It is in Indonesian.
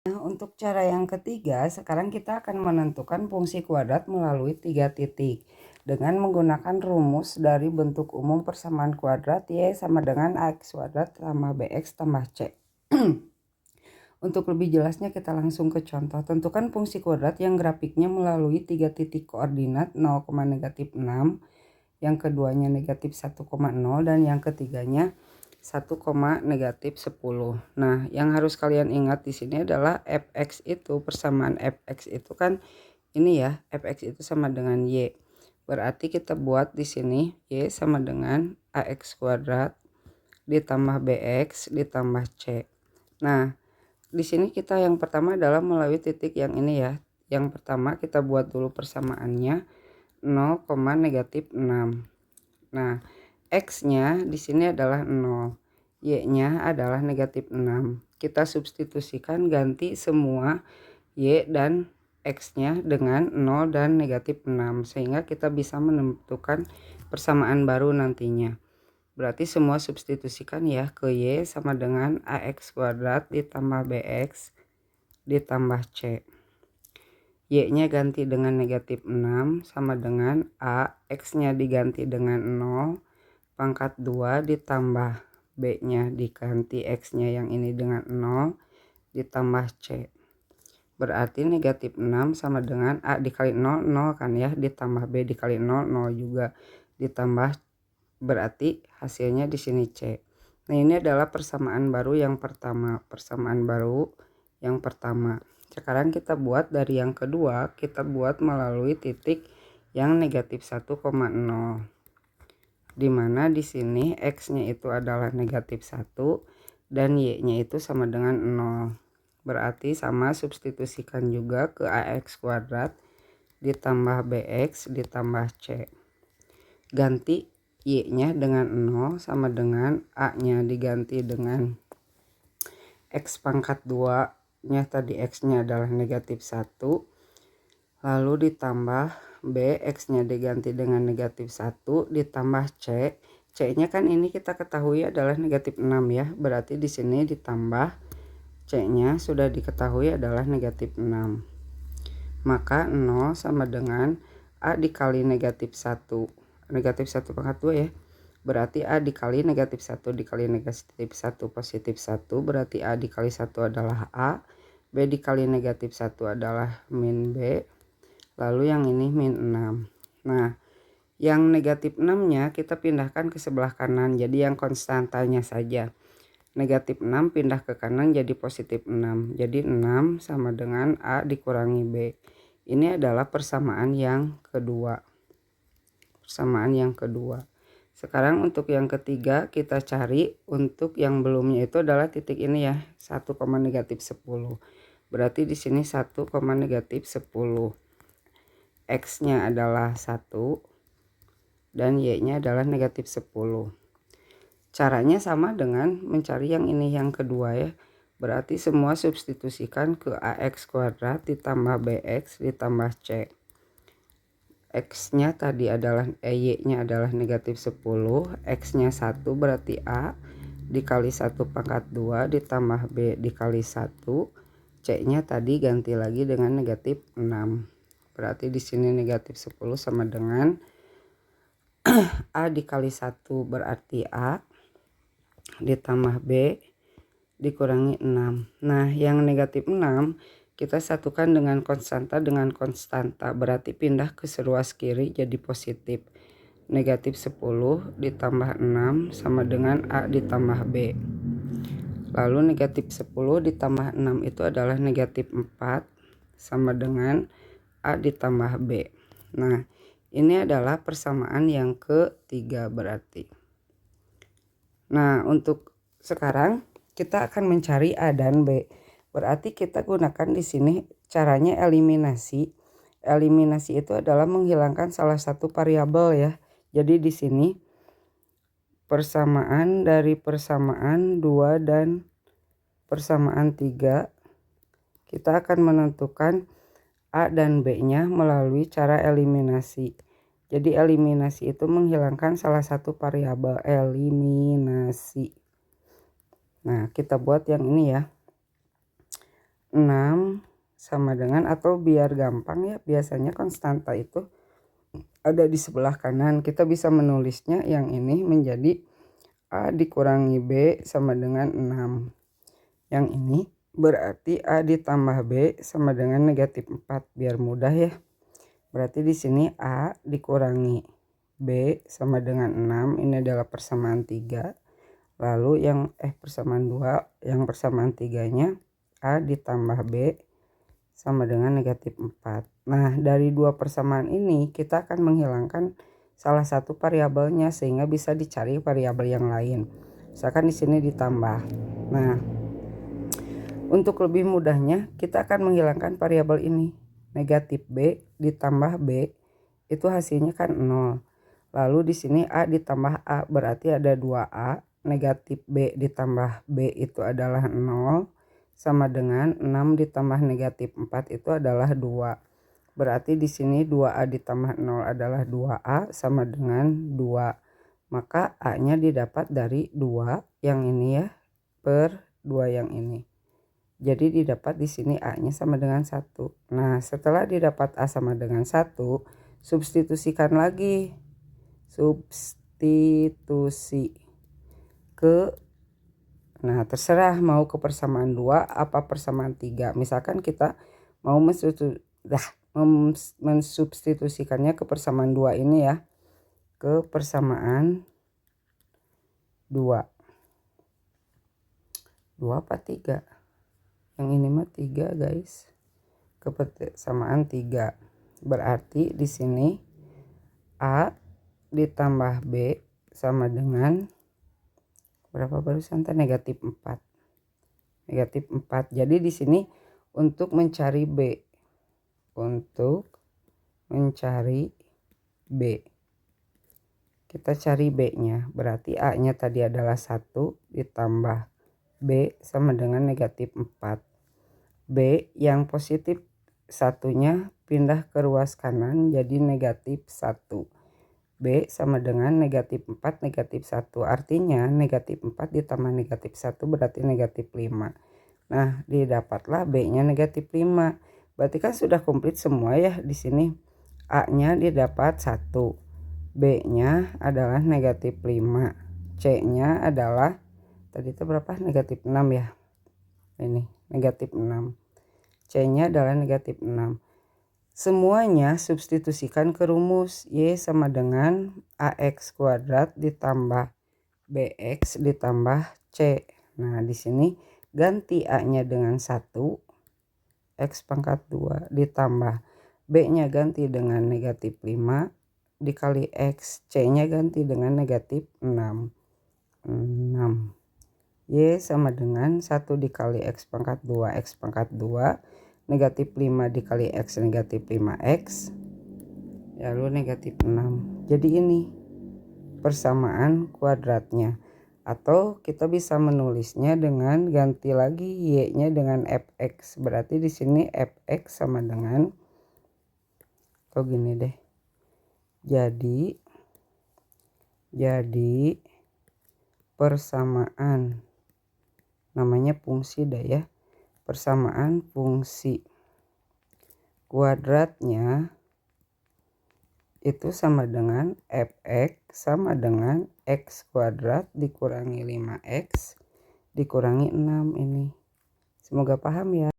Nah, untuk cara yang ketiga, sekarang kita akan menentukan fungsi kuadrat melalui 3 titik dengan menggunakan rumus dari bentuk umum persamaan kuadrat Y sama dengan AX kuadrat tambah BX tambah C. Untuk lebih jelasnya kita langsung ke contoh. Tentukan fungsi kuadrat yang grafiknya melalui 3 titik koordinat 0, -6, yang keduanya negatif 1,0 dan yang ketiganya 1,-10. Nah, yang harus kalian ingat di sini adalah fx itu, persamaan fx itu kan ini ya, fx itu sama dengan y. Berarti kita buat di sini y sama dengan ax kuadrat ditambah bx ditambah c. Nah, di sini kita yang pertama adalah melalui titik yang ini ya. Yang pertama kita buat dulu persamaannya 0,-6. Nah, X-nya di sini adalah 0, Y-nya adalah negatif 6. Kita substitusikan ganti semua Y dan X-nya dengan 0 dan negatif 6, sehingga kita bisa menentukan persamaan baru nantinya. Berarti semua substitusikan ya, ke Y sama dengan AX kuadrat ditambah BX ditambah C. Y-nya ganti dengan negatif 6 sama dengan A, X-nya diganti dengan 0, pangkat 2 ditambah B-nya diganti X-nya yang ini dengan 0 ditambah C. Berarti negatif 6 sama dengan A dikali 0, 0 kan ya, ditambah B dikali 0, 0 juga, ditambah berarti hasilnya di sini C. Nah, ini adalah persamaan baru yang pertama, Sekarang kita buat dari yang kedua, kita buat melalui titik yang negatif 1,0. Dimana di sini X-nya itu adalah negatif 1 dan Y-nya itu sama dengan 0. Berarti sama substitusikan juga ke AX kuadrat ditambah BX ditambah C. Ganti Y-nya dengan 0 sama dengan A-nya diganti dengan X pangkat 2 nya tadi X-nya adalah negatif 1, lalu ditambah B, X-nya diganti dengan negatif 1 ditambah C. C-nya kan ini kita ketahui adalah negatif 6 ya, berarti di sini ditambah C-nya sudah diketahui adalah negatif 6. Maka 0 sama dengan A dikali negatif 1, negatif 1 pangkat 2 ya. Berarti A dikali negatif 1 dikali negatif 1 positif 1, berarti A dikali 1 adalah A, B dikali negatif 1 adalah min B, lalu yang ini min 6. Nah, yang negatif 6 nya kita pindahkan ke sebelah kanan, jadi yang konstantanya saja. Negatif 6 pindah ke kanan jadi positif 6, jadi 6 sama dengan A dikurangi B. Ini adalah persamaan yang kedua. Sekarang untuk yang ketiga kita cari, untuk yang belumnya itu adalah titik ini ya, 1,-10. Berarti di sini 1,-10. X-nya adalah 1 dan Y-nya adalah negatif 10. Caranya sama dengan mencari yang ini yang kedua ya. Berarti semua substitusikan ke AX kuadrat ditambah BX ditambah C. X-nya tadi adalah Y-nya adalah negatif 10, X-nya 1 berarti A dikali 1 pangkat 2 ditambah B dikali 1, C-nya tadi ganti lagi dengan negatif 6. Berarti di sini negatif 10 sama dengan A dikali 1 berarti A ditambah B dikurangi 6. Nah, yang negatif 6 kita satukan dengan konstanta berarti pindah ke seruas kiri jadi positif. Negatif 10 ditambah 6 sama dengan A ditambah B. Lalu negatif 10 ditambah 6 itu adalah negatif 4 sama dengan A ditambah B. Nah, ini adalah persamaan yang ketiga berarti. Nah, untuk sekarang kita akan mencari A dan B. Berarti kita gunakan di sini caranya eliminasi. Eliminasi itu adalah menghilangkan salah satu variabel ya. Jadi di sini persamaan dari persamaan 2 dan persamaan 3 kita akan menentukan A dan B-nya melalui cara eliminasi. Jadi eliminasi itu menghilangkan salah satu variabel, eliminasi. Nah, kita buat yang ini ya. 6 sama dengan, atau biar gampang ya, biasanya konstanta itu ada di sebelah kanan. Kita bisa menulisnya yang ini menjadi A dikurangi B sama dengan 6. Yang ini berarti A ditambah B sama dengan negatif 4, biar mudah ya. Berarti di sini A dikurangi B sama dengan 6, ini adalah persamaan 3. Lalu yang persamaan 2, yang persamaan 3-nya A ditambah B sama dengan negatif 4. Nah, dari dua persamaan ini kita akan menghilangkan salah satu variabelnya sehingga bisa dicari variabel yang lain. Misalkan di sini ditambah. Nah, untuk lebih mudahnya kita akan menghilangkan variabel ini. Negatif B ditambah B itu hasilnya kan 0. Lalu di sini A ditambah A berarti ada 2A. Negatif B ditambah B itu adalah 0. Sama dengan 6 ditambah negatif 4 itu adalah 2. Berarti di sini 2A ditambah 0 adalah 2A sama dengan 2. Maka A-nya didapat dari 2 yang ini ya per 2 yang ini. Jadi didapat di sini A-nya sama dengan 1. Nah, setelah didapat A sama dengan 1, substitusikan lagi. Substitusi ke, nah terserah mau ke persamaan 2 apa persamaan 3. Misalkan kita mau mensubstitusikannya ke persamaan 2 ini ya. Ke persamaan 2. 2 apa 3? Yang ini mah 3 guys. Ke persamaan 3. Berarti di sini A ditambah B sama dengan berapa barusan? Negatif 4. Negatif 4. Jadi di sini untuk mencari B. Untuk mencari B. Kita cari B-nya. Berarti A-nya tadi adalah 1 ditambah B sama dengan negatif 4. B yang positif satunya pindah ke ruas kanan jadi negatif 1. B sama dengan negatif 4 negatif 1. Artinya negatif 4 ditambah negatif 1 berarti negatif 5. Nah, didapatlah B-nya negatif 5. Berarti kan sudah komplit semua ya di sini. A-nya didapat 1. B-nya adalah negatif 5. C-nya adalah tadi itu berapa? Negatif 6 ya. Ini negatif 6. C-nya adalah negatif 6. Semuanya substitusikan ke rumus Y sama dengan AX kuadrat ditambah BX ditambah C. Nah, di sini ganti A-nya dengan 1, X pangkat 2 ditambah B-nya ganti dengan negatif 5 dikali X. C-nya ganti dengan negatif 6. 6. Y sama dengan 1 dikali X pangkat 2, X pangkat 2. Negatif 5 dikali X negatif 5X. Lalu negatif 6. Jadi ini persamaan kuadratnya. Atau kita bisa menulisnya dengan ganti lagi Y-nya dengan Fx. Berarti di sini Fx sama dengan, atau gini deh. Jadi persamaan, namanya fungsi dah ya. Persamaan fungsi kuadratnya itu sama dengan Fx sama dengan X kuadrat dikurangi 5X dikurangi 6 ini. Semoga paham ya.